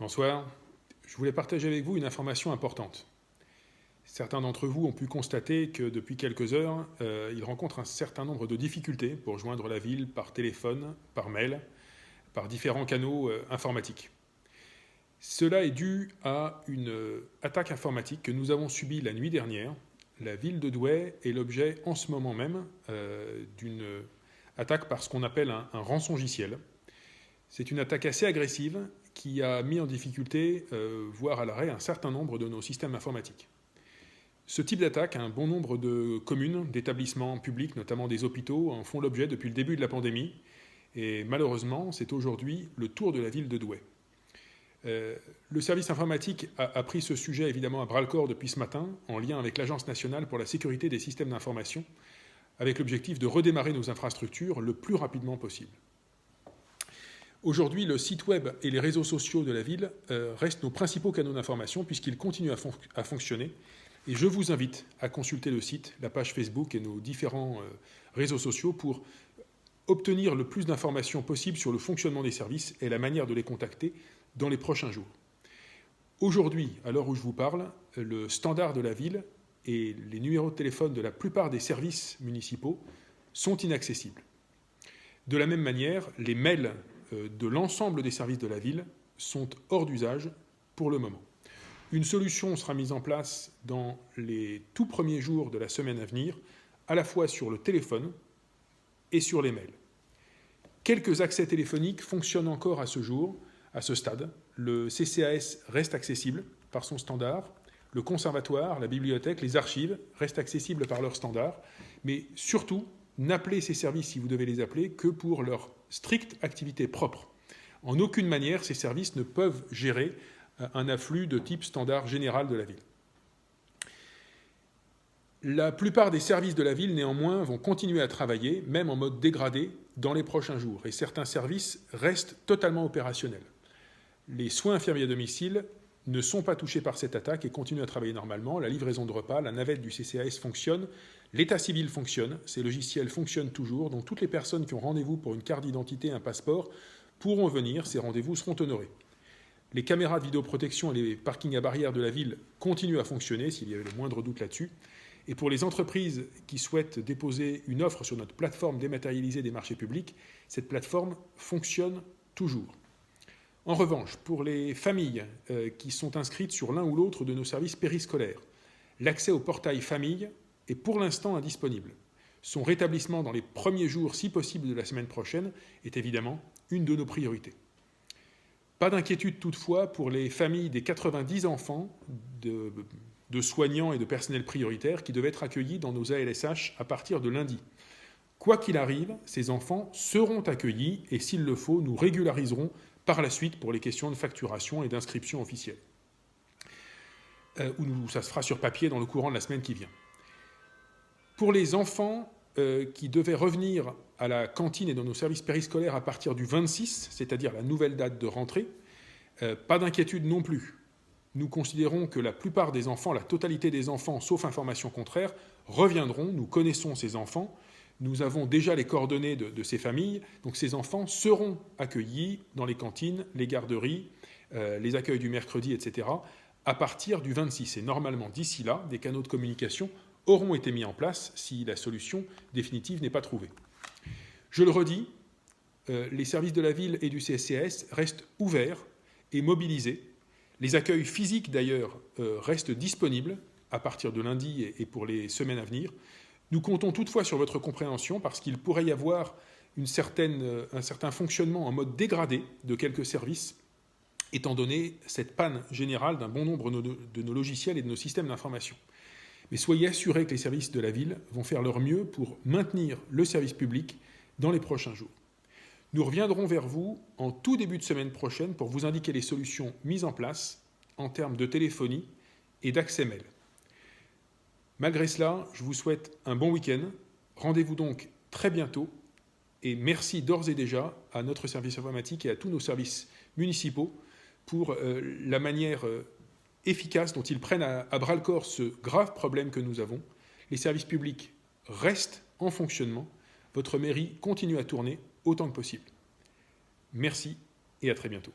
Bonsoir. Je voulais partager avec vous une information importante. Certains d'entre vous ont pu constater que depuis quelques heures, ils rencontrent un certain nombre de difficultés pour joindre la ville par téléphone, par mail, par différents canaux informatiques. Cela est dû à une attaque informatique que nous avons subie la nuit dernière. La ville de Douai est l'objet en ce moment même d'une attaque par ce qu'on appelle un rançongiciel. C'est une attaque assez agressive qui a mis en difficulté, voire à l'arrêt, un certain nombre de nos systèmes informatiques. Ce type d'attaque, un bon nombre de communes, d'établissements publics, notamment des hôpitaux, en font l'objet depuis le début de la pandémie. Et malheureusement, c'est aujourd'hui le tour de la ville de Douai. Le service informatique a pris ce sujet évidemment à bras-le-corps depuis ce matin, en lien avec l'Agence nationale pour la sécurité des systèmes d'information, avec l'objectif de redémarrer nos infrastructures le plus rapidement possible. Aujourd'hui, le site web et les réseaux sociaux de la ville restent nos principaux canaux d'information puisqu'ils continuent à fonctionner. Et je vous invite à consulter le site, la page Facebook et nos différents réseaux sociaux pour obtenir le plus d'informations possible sur le fonctionnement des services et la manière de les contacter dans les prochains jours. Aujourd'hui, à l'heure où je vous parle, le standard de la ville et les numéros de téléphone de la plupart des services municipaux sont inaccessibles. De la même manière, les mails de l'ensemble des services de la ville sont hors d'usage pour le moment. Une solution sera mise en place dans les tout premiers jours de la semaine à venir, à la fois sur le téléphone et sur les mails. Quelques accès téléphoniques fonctionnent encore à ce jour, à ce stade. Le CCAS reste accessible par son standard, le conservatoire, la bibliothèque, les archives restent accessibles par leur standard, mais surtout, n'appelez ces services, si vous devez les appeler, que pour leur stricte activité propre. En aucune manière, ces services ne peuvent gérer un afflux de type standard général de la ville. La plupart des services de la ville, néanmoins, vont continuer à travailler, même en mode dégradé, dans les prochains jours. Et certains services restent totalement opérationnels. Les soins infirmiers à domicile ne sont pas touchés par cette attaque et continuent à travailler normalement. La livraison de repas, la navette du CCAS fonctionne. L'état civil fonctionne. Ces logiciels fonctionnent toujours. Donc toutes les personnes qui ont rendez-vous pour une carte d'identité, un passeport, pourront venir. Ces rendez-vous seront honorés. Les caméras de vidéoprotection et les parkings à barrières de la ville continuent à fonctionner, s'il y avait le moindre doute là-dessus. Et pour les entreprises qui souhaitent déposer une offre sur notre plateforme dématérialisée des marchés publics, cette plateforme fonctionne toujours. En revanche, pour les familles qui sont inscrites sur l'un ou l'autre de nos services périscolaires, l'accès au portail famille est pour l'instant indisponible. Son rétablissement dans les premiers jours, si possible, de la semaine prochaine est évidemment une de nos priorités. Pas d'inquiétude toutefois pour les familles des 90 enfants de soignants et de personnel prioritaire qui devaient être accueillis dans nos ALSH à partir de lundi. Quoi qu'il arrive, ces enfants seront accueillis et s'il le faut, nous régulariserons par la suite pour les questions de facturation et d'inscription officielle. Où ça se fera sur papier dans le courant de la semaine qui vient. Pour les enfants qui devaient revenir à la cantine et dans nos services périscolaires à partir du 26, c'est-à-dire la nouvelle date de rentrée, pas d'inquiétude non plus. Nous considérons que la plupart des enfants, la totalité des enfants, sauf information contraire, reviendront. Nous connaissons ces enfants. Nous avons déjà les coordonnées de ces familles. Donc ces enfants seront accueillis dans les cantines, les garderies, les accueils du mercredi, etc., à partir du 26. Et normalement, d'ici là, des canaux de communication auront été mis en place si la solution définitive n'est pas trouvée. Je le redis, les services de la ville et du CCAS restent ouverts et mobilisés. Les accueils physiques, d'ailleurs, restent disponibles à partir de lundi et pour les semaines à venir. Nous comptons toutefois sur votre compréhension parce qu'il pourrait y avoir un certain fonctionnement en mode dégradé de quelques services, étant donné cette panne générale d'un bon nombre de nos logiciels et de nos systèmes d'information. Mais soyez assurés que les services de la ville vont faire leur mieux pour maintenir le service public dans les prochains jours. Nous reviendrons vers vous en tout début de semaine prochaine pour vous indiquer les solutions mises en place en termes de téléphonie et d'accès mail. Malgré cela, je vous souhaite un bon week-end. Rendez-vous donc très bientôt et merci d'ores et déjà à notre service informatique et à tous nos services municipaux pour la manière efficace dont ils prennent à bras-le-corps ce grave problème que nous avons. Les services publics restent en fonctionnement. Votre mairie continue à tourner autant que possible. Merci et à très bientôt.